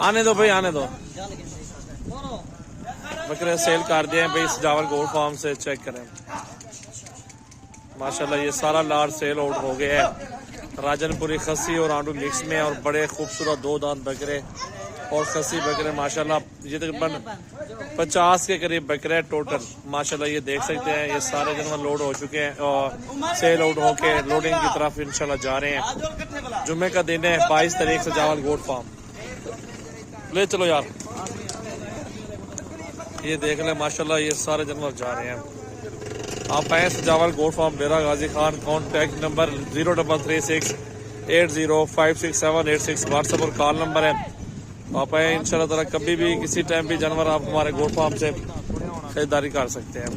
आने दो भाई, आने दो। बकरे सेल कर दिए हैं भाई सजावल गोल्ड फार्म से। चेक करें माशाल्लाह ये सारा लार सेल आउट हो गया है। राजनपुरी खस्सी और आंडू मिक्स में, और बड़े खूबसूरत 2 दांत बकरे और खस्सी बकरे माशाल्लाह। ये तकरीबन 50 के करीब बकरे टोटल माशाल्लाह। ये देख सकते हैं ये सारे जानवर लोड हो चुके हैं और सेल आउट होके लोडिंग की तरफ इंशाल्लाह जा रहे हैं। जुम्मे का दिन है 22 तारीख सजावल गोल्ड फार्म। ले चलो यार, ये देख ले माशाल्लाह ये सारे जानवर जा रहे हैं। आप आए सजावल गोल्ड फार्म डेरा Ghazi Khan. Contact number 0336 80567886 WhatsApp और कॉल नंबर है। आप आए इंशाल्लाह ताला कभी भी किसी टाइम भी जानवर आप हमारे गोल्ड फार्म से खरीदारी कर सकते हैं।